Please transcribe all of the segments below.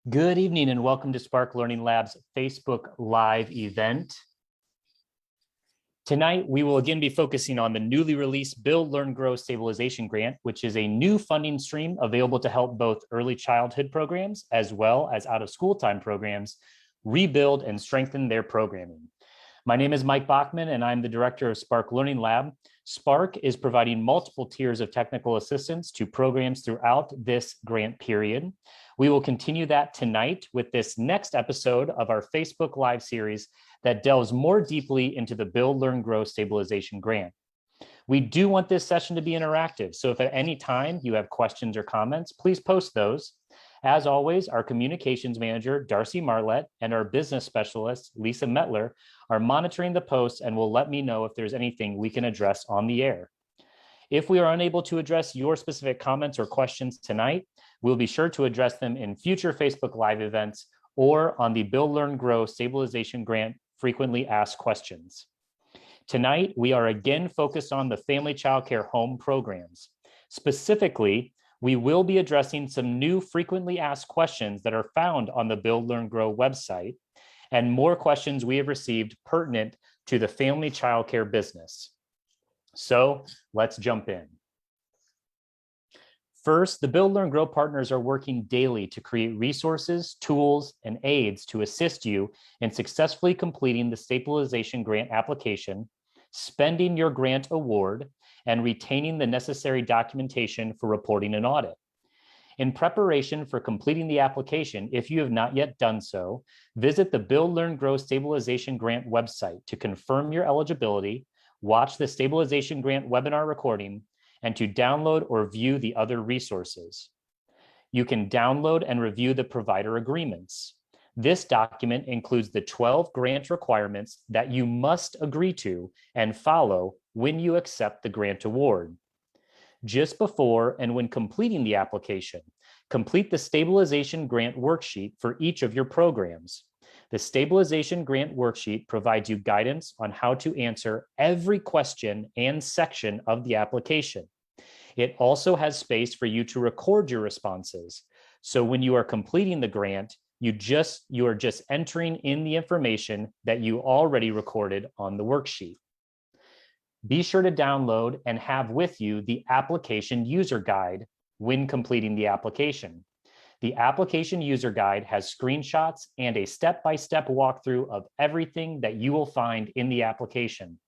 Good evening and welcome to Spark Learning Lab's Facebook Live event. Tonight, we will again be focusing on the newly released Build, Learn, Grow Stabilization Grant, which is a new funding stream available to help both early childhood programs as well as out-of-school time programs rebuild and strengthen their programming. My name is Mike Bachman, and I'm the director of Spark Learning Lab. Spark is providing multiple tiers of technical assistance to programs throughout this grant period. We will continue that tonight with this next episode of our Facebook Live series that delves more deeply into the Build, Learn, Grow Stabilization Grant. We do want this session to be interactive, so if at any time you have questions or comments, please post those. As always, our communications manager, Darcy Marlett, and our business specialist, Lisa Metler, are monitoring the posts and will let me know if there's anything we can address on the air. If we are unable to address your specific comments or questions tonight, we'll be sure to address them in future Facebook Live events or on the Build, Learn, Grow Stabilization Grant frequently asked questions. Tonight, we are again focused on the family child care home programs. Specifically, we will be addressing some new frequently asked questions that are found on the Build, Learn, Grow website and more questions we have received pertinent to the family child care business. So let's jump in. First, the Build, Learn, Grow partners are working daily to create resources, tools, and aids to assist you in successfully completing the stabilization grant application, spending your grant award, and retaining the necessary documentation for reporting an audit. In preparation for completing the application, if you have not yet done so, visit the Build, Learn, Grow Stabilization Grant website to confirm your eligibility, watch the Stabilization Grant webinar recording, and to download or view the other resources. You can download and review the provider agreements. This document includes the 12 grant requirements that you must agree to and follow when you accept the grant award. Just before and when completing the application, complete the Stabilization Grant worksheet for each of your programs. The Stabilization Grant worksheet provides you guidance on how to answer every question and section of the application. It also has space for you to record your responses. So when you are completing the grant, you are just entering in the information that you already recorded on the worksheet. Be sure to download and have with you the application user guide when completing the application. The application user guide has screenshots and a step-by-step walkthrough of everything that you will find in the application,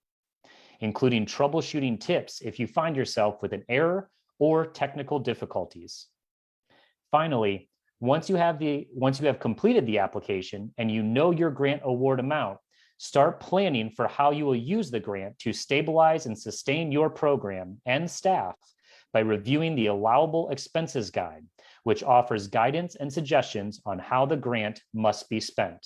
including troubleshooting tips if you find yourself with an error or technical difficulties. Finally, once you have completed the application and you know your grant award amount, start planning for how you will use the grant to stabilize and sustain your program and staff by reviewing the Allowable Expenses Guide, which offers guidance and suggestions on how the grant must be spent.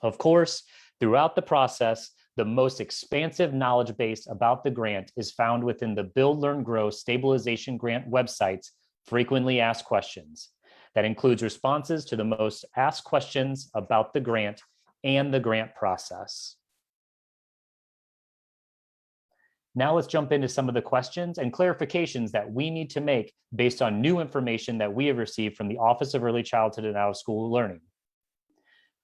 Of course, throughout the process, the most expansive knowledge base about the grant is found within the Build, Learn, Grow Stabilization Grant website's frequently asked questions. That includes responses to the most asked questions about the grant and the grant process. Now let's jump into some of the questions and clarifications that we need to make based on new information that we have received from the Office of Early Childhood and Out-of-School Learning.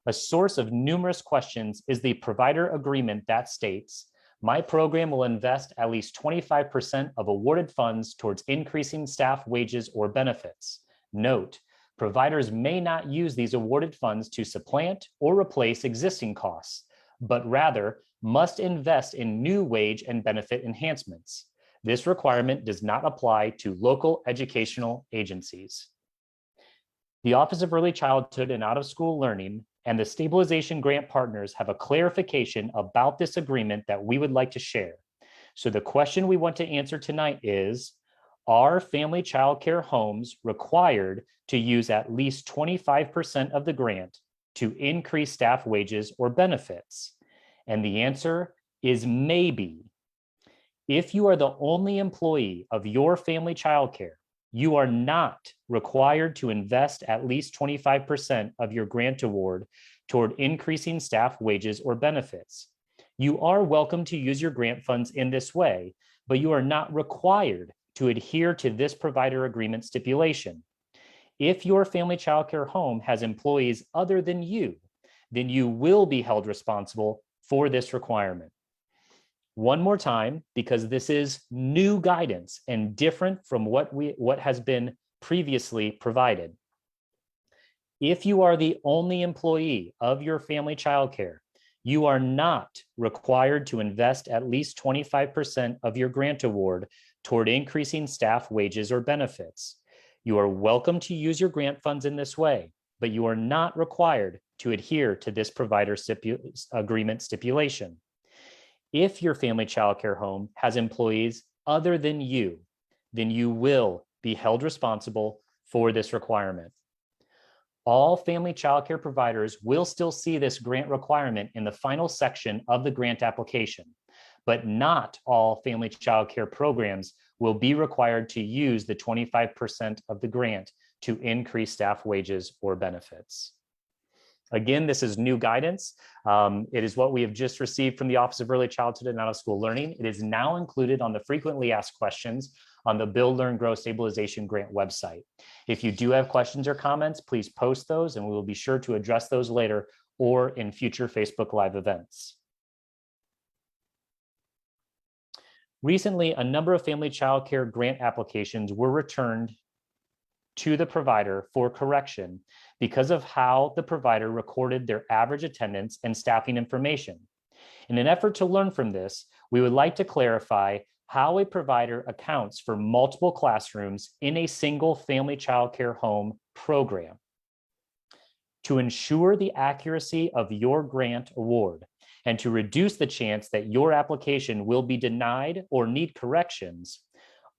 A source of numerous questions is the provider agreement that states, my program will invest at least 25% of awarded funds towards increasing staff wages or benefits. Note, providers may not use these awarded funds to supplant or replace existing costs, but rather must invest in new wage and benefit enhancements. This requirement does not apply to local educational agencies. The Office of Early Childhood and Out-of-School Learning and the Stabilization Grant partners have a clarification about this agreement that we would like to share. So the question we want to answer tonight is, are family child care homes required to use at least 25% of the grant to increase staff wages or benefits? And the answer is maybe. If you are the only employee of your family child care, you are not required to invest at least 25% of your grant award toward increasing staff wages or benefits. You are welcome to use your grant funds in this way, but you are not required to adhere to this provider agreement stipulation. If your family childcare home has employees other than you, then you will be held responsible for this requirement. One more time, because this is new guidance and different from what has been previously provided. If you are the only employee of your family childcare, you are not required to invest at least 25% of your grant award toward increasing staff wages or benefits. You are welcome to use your grant funds in this way, but you are not required to adhere to this provider agreement stipulation. If your family childcare home has employees other than you, then you will be held responsible for this requirement. All family childcare providers will still see this grant requirement in the final section of the grant application, but not all family childcare programs will be required to use the 25% of the grant to increase staff wages or benefits. Again, this is new guidance. It is what we have just received from the Office of Early Childhood and Out of School Learning. It is now included on the frequently asked questions on the Build, Learn, Grow Stabilization Grant website. If you do have questions or comments, please post those and we will be sure to address those later or in future Facebook Live events. Recently, a number of family childcare grant applications were returned to the provider for correction because of how the provider recorded their average attendance and staffing information. In an effort to learn from this, we would like to clarify how a provider accounts for multiple classrooms in a single family childcare home program. To ensure the accuracy of your grant award and to reduce the chance that your application will be denied or need corrections,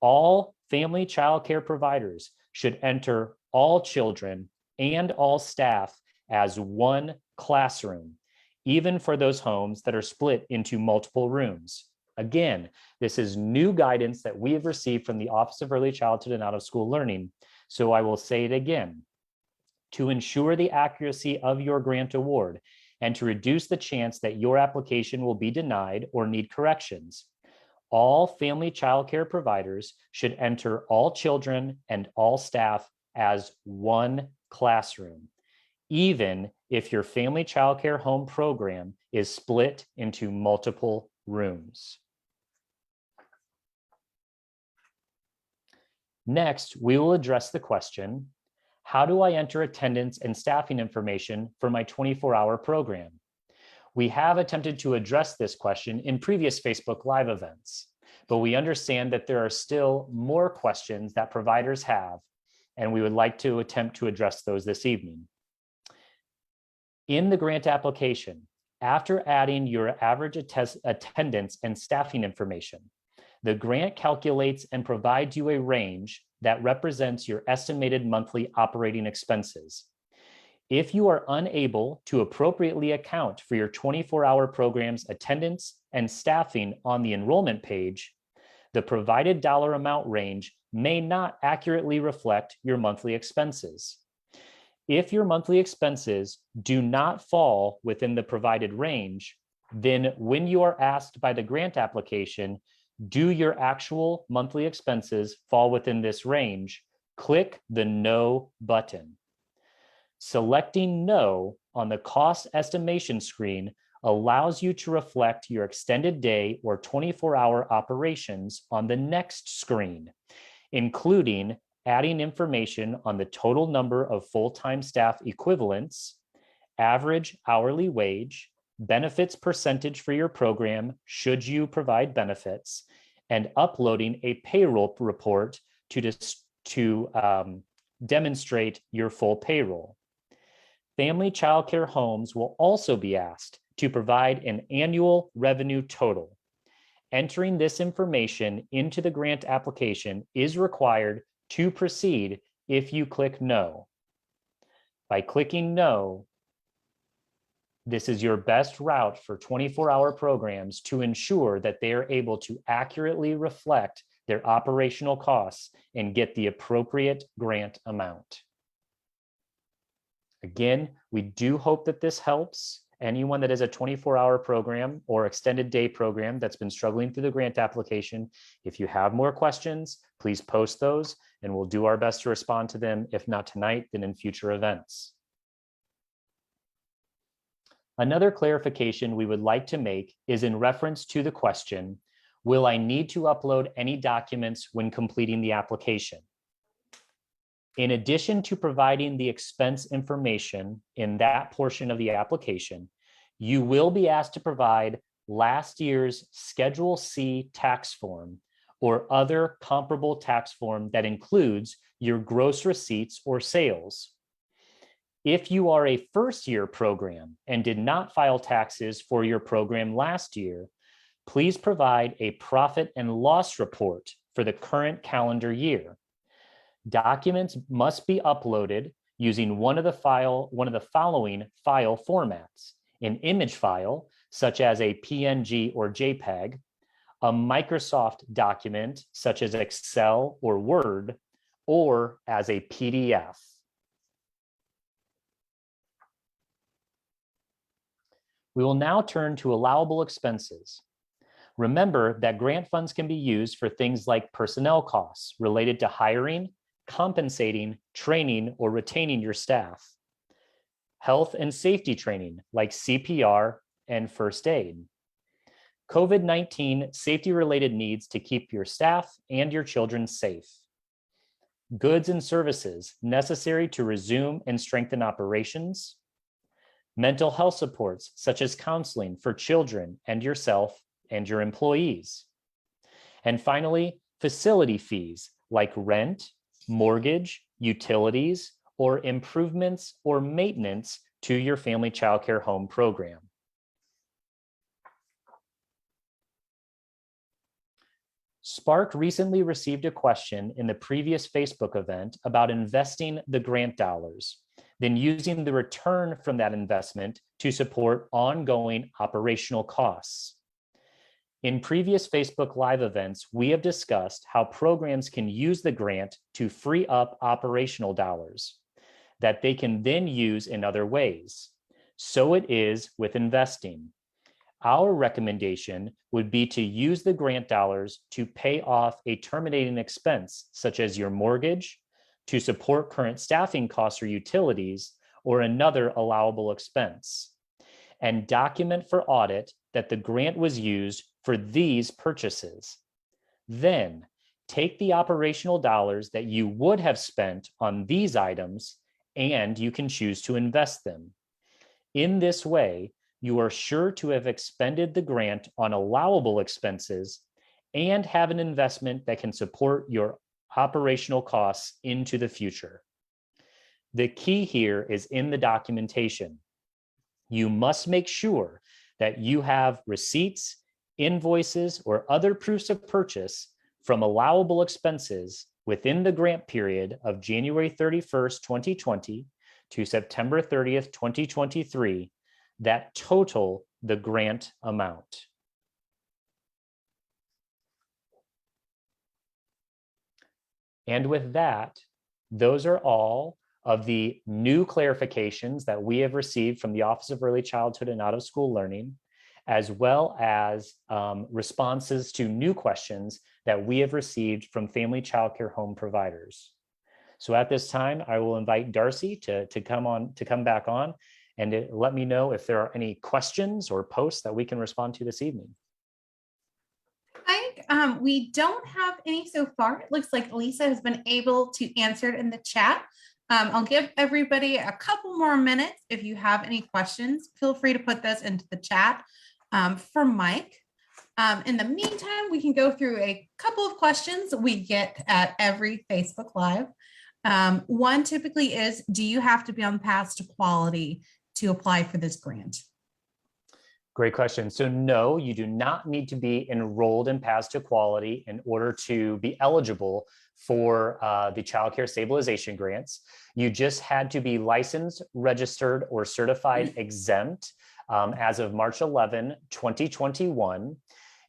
all family childcare providers should enter all children and all staff as one classroom, even for those homes that are split into multiple rooms. Again, this is new guidance that we have received from the Office of Early Childhood and Out of School Learning. So I will say it again. To ensure the accuracy of your grant award and to reduce the chance that your application will be denied or need corrections, all family childcare providers should enter all children and all staff as one classroom, even if your family childcare home program is split into multiple rooms. Next, we will address the question, how do I enter attendance and staffing information for my 24-hour program? We have attempted to address this question in previous Facebook Live events, but we understand that there are still more questions that providers have, and we would like to attempt to address those this evening. In the grant application, after adding your average attendance and staffing information, the grant calculates and provides you a range that represents your estimated monthly operating expenses. If you are unable to appropriately account for your 24-hour program's attendance and staffing on the enrollment page, the provided dollar amount range may not accurately reflect your monthly expenses. If your monthly expenses do not fall within the provided range, then when you are asked by the grant application, do your actual monthly expenses fall within this range? Click the No button. Selecting No on the cost estimation screen allows you to reflect your extended day or 24-hour operations on the next screen, including adding information on the total number of full-time staff equivalents, average hourly wage, benefits percentage for your program should you provide benefits, and uploading a payroll report to demonstrate your full payroll. Family childcare homes will also be asked to provide an annual revenue total. Entering this information into the grant application is required to proceed if you click No. By clicking No, this is your best route for 24-hour programs to ensure that they are able to accurately reflect their operational costs and get the appropriate grant amount. Again, we do hope that this helps, Anyone that is a 24-hour program or extended day program that's been struggling through the grant application, if you have more questions, please post those and we'll do our best to respond to them, if not tonight, then in future events. Another clarification we would like to make is in reference to the question, will I need to upload any documents when completing the application? In addition to providing the expense information in that portion of the application, you will be asked to provide last year's Schedule C tax form or other comparable tax form that includes your gross receipts or sales. If you are a first-year program and did not file taxes for your program last year, please provide a profit and loss report for the current calendar year. Documents must be uploaded using one of the following file formats: an image file, such as a PNG or JPEG, a Microsoft document, such as Excel or Word, or as a PDF. We will now turn to allowable expenses. Remember that grant funds can be used for things like personnel costs related to hiring, compensating, training, or retaining your staff. Health and safety training like CPR and first aid. COVID-19 safety-related needs to keep your staff and your children safe. Goods and services necessary to resume and strengthen operations. Mental health supports such as counseling for children and yourself and your employees. And finally, facility fees like rent, mortgage, utilities, or improvements or maintenance to your family child care home program. Spark recently received a question in the previous Facebook event about investing the grant dollars, then using the return from that investment to support ongoing operational costs. In previous Facebook Live events, we have discussed how programs can use the grant to free up operational dollars that they can then use in other ways. So it is with investing. Our recommendation would be to use the grant dollars to pay off a terminating expense, such as your mortgage, to support current staffing costs or utilities, or another allowable expense, and document for audit that the grant was used for these purchases. Then take the operational dollars that you would have spent on these items and you can choose to invest them. In this way, you are sure to have expended the grant on allowable expenses and have an investment that can support your operational costs into the future. The key here is in the documentation. You must make sure that you have receipts, invoices, or other proofs of purchase from allowable expenses within the grant period of January 31st, 2020 to September 30th, 2023, that total the grant amount. And with that, those are all of the new clarifications that we have received from the Office of Early Childhood and Out of School Learning, as well as responses to new questions that we have received from family child care home providers. So at this time, I will invite Darcy to come back on and let me know if there are any questions or posts that we can respond to this evening. We don't have any so far. It looks like Lisa has been able to answer it in the chat. I'll give everybody a couple more minutes. If you have any questions, feel free to put those into the chat for Mike. In the meantime, we can go through a couple of questions we get at every Facebook Live. One typically is, do you have to be on path to quality to apply for this grant? Great question. So no, you do not need to be enrolled in Paths to Quality in order to be eligible for the Child Care Stabilization grants. You just had to be licensed, registered, or certified exempt as of March 11, 2021.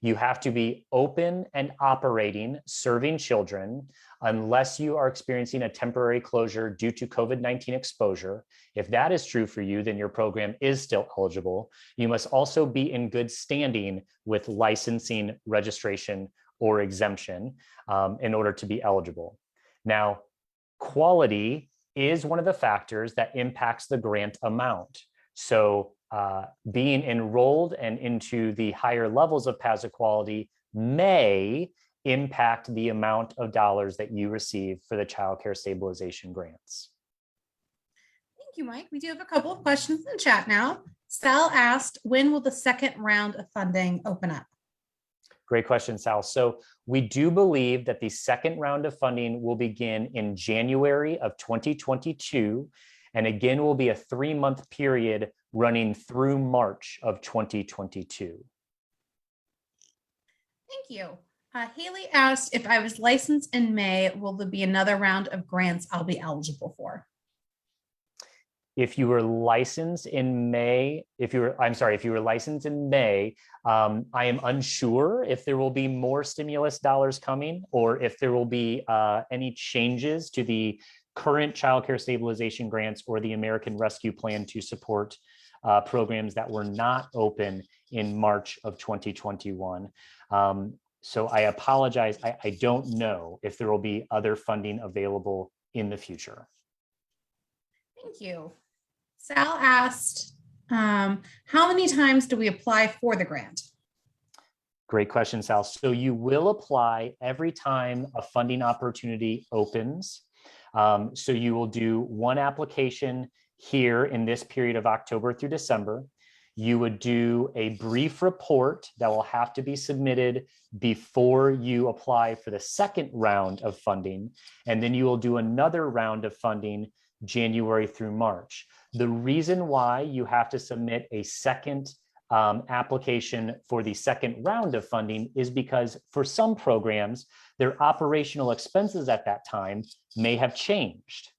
You have to be open and operating, serving children, unless you are experiencing a temporary closure due to COVID-19 exposure. If that is true for you, then your program is still eligible. You must also be in good standing with licensing, registration, or exemption in order to be eligible. Now, quality is one of the factors that impacts the grant amount. So being enrolled and into the higher levels of PASA quality may impact the amount of dollars that you receive for the child care stabilization grants. Thank you, Mike. We do have a couple of questions in the chat now. Sal asked, when will the second round of funding open up? Great question, Sal. So we do believe that the second round of funding will begin in January of 2022, and again will be a 3-month period running through March of 2022. Thank you. Haley asked, if I was licensed in May, will there be another round of grants I'll be eligible for? If you were licensed in May, if you were licensed in May, I am unsure if there will be more stimulus dollars coming or if there will be any changes to the current child care stabilization grants or the American Rescue Plan to support programs that were not open in March of 2021. So I apologize. I don't know if there will be other funding available in the future. Thank you. Sal asked, how many times do we apply for the grant? Great question, Sal. So you will apply every time a funding opportunity opens. So you will do one application here in this period of October through December. You would do a brief report that will have to be submitted before you apply for the second round of funding. And then you will do another round of funding January through March. The reason why you have to submit a second application for the second round of funding is because for some programs, their operational expenses at that time may have changed.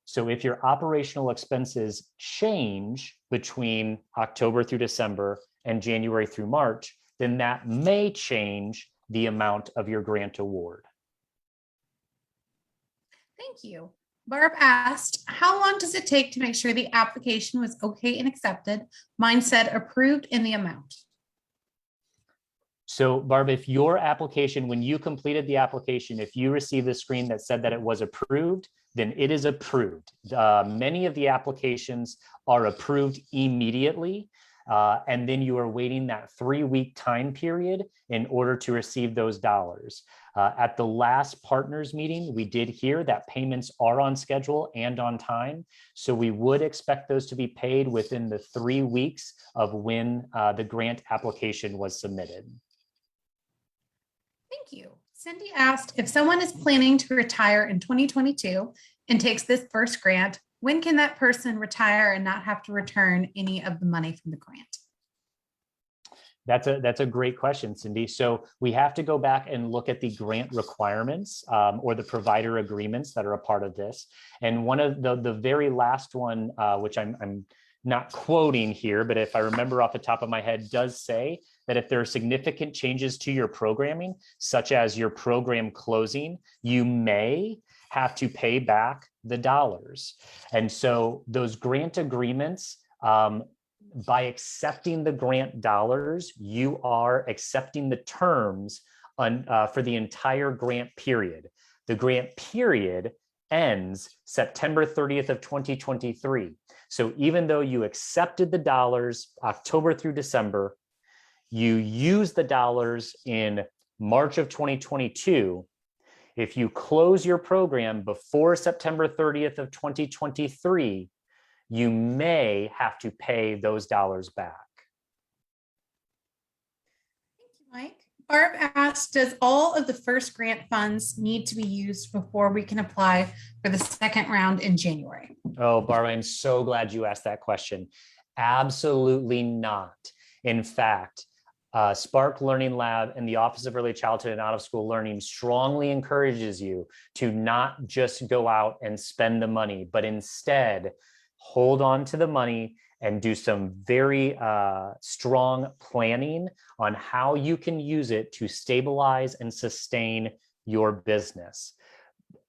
So if your operational expenses change between October through December and January through March, then that may change the amount of your grant award. Thank you. Barb asked, how long does it take to make sure the application was okay and accepted? Mine said approved in the amount. So Barb, if your application, when you completed the application, if you received the screen that said that it was approved, then it is approved. Many of the applications are approved immediately. And then you are waiting that 3-week time period in order to receive those dollars. At the last partners meeting, we did hear that payments are on schedule and on time. So we would expect those to be paid within the 3 weeks of when the grant application was submitted. Thank you. Cindy asked, if someone is planning to retire in 2022 and takes this first grant, when can that person retire and not have to return any of the money from the grant? That's a great question, Cindy. So we have to go back and look at the grant requirements or the provider agreements that are a part of this. And one of the very last one, which I'm not quoting here, but if I remember off the top of my head, does say that if there are significant changes to your programming, such as your program closing, you may have to pay back the dollars. And so those grant agreements, by accepting the grant dollars, you are accepting the terms for the entire grant period. The grant period ends September 30th of 2023. So even though you accepted the dollars October through December, you use the dollars in March of 2022. If you close your program before September 30th of 2023, you may have to pay those dollars back. Thank you, Mike. Barb asked, does all of the first grant funds need to be used before we can apply for the second round in January? Oh, Barb, I'm so glad you asked that question. Absolutely not. In fact, Spark Learning Lab and the Office of Early Childhood and Out of School Learning strongly encourages you to not just go out and spend the money, but instead hold on to the money and do some very strong planning on how you can use it to stabilize and sustain your business.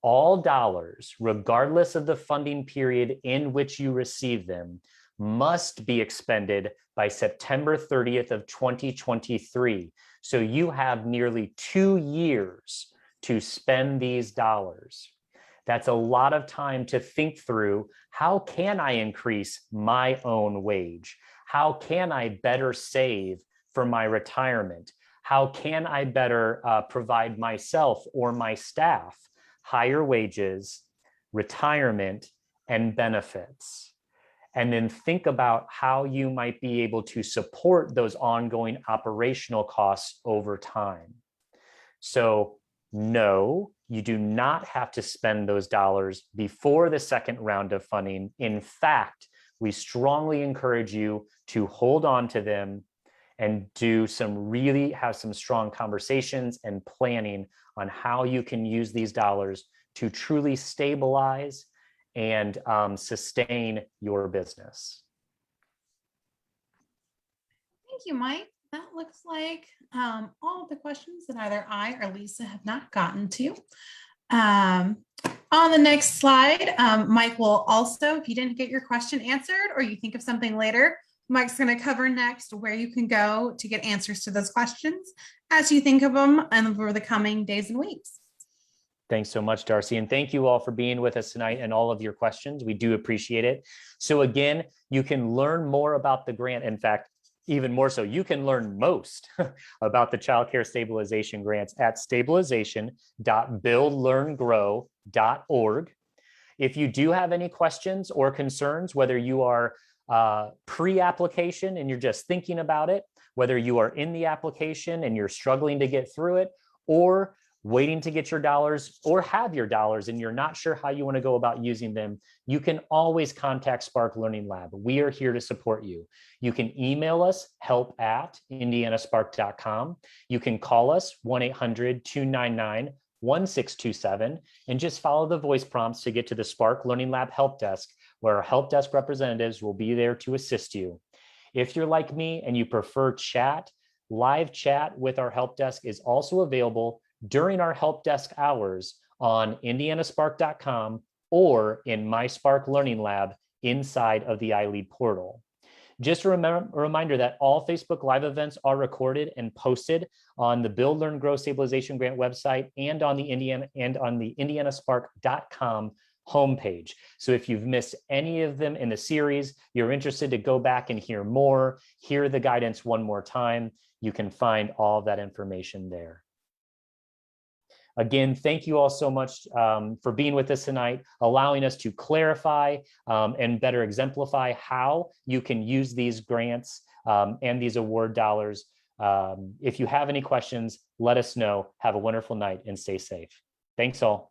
All dollars, regardless of the funding period in which you receive them, must be expended by September 30th of 2023. So you have nearly 2 years to spend these dollars. That's a lot of time to think through, how can I increase my own wage? How can I better save for my retirement? How can I better provide myself or my staff higher wages, retirement, and benefits? And then think about how you might be able to support those ongoing operational costs over time. So no, you do not have to spend those dollars before the second round of funding. In fact, we strongly encourage you to hold on to them and have some strong conversations and planning on how you can use these dollars to truly stabilize and sustain your business. Thank you, Mike. That looks like all of the questions that either I or Lisa have not gotten to. On the next slide, Mike will also, if you didn't get your question answered or you think of something later, Mike's going to cover next where you can go to get answers to those questions as you think of them and over the coming days and weeks. Thanks so much, Darcy. And thank you all for being with us tonight and all of your questions. We do appreciate it. So again, you can learn more about the grant. In fact, even more so, you can learn most about the Child Care Stabilization Grants at stabilization.buildlearngrow.org. If you do have any questions or concerns, whether you are pre-application and you're just thinking about it, whether you are in the application and you're struggling to get through it, or waiting to get your dollars or have your dollars and you're not sure how you want to go about using them, you can always contact Spark Learning Lab. We are here to support you. You can email us, help@indianaspark.com. You can call us 1-800-299-1627 and just follow the voice prompts to get to the Spark Learning Lab help desk, where our help desk representatives will be there to assist you. If you're like me and you prefer chat, live chat with our help desk is also available during our help desk hours on indianaspark.com or in My Spark Learning Lab inside of the iLead portal. Just a reminder that all Facebook Live events are recorded and posted on the Build, Learn, Grow Stabilization Grant website and on the indianaspark.com homepage. So if you've missed any of them in the series, you're interested to go back and hear more, hear the guidance one more time, you can find all of that information there. Again, thank you all so much for being with us tonight, allowing us to clarify and better exemplify how you can use these grants and these award dollars. If you have any questions, let us know. Have a wonderful night and stay safe. Thanks all.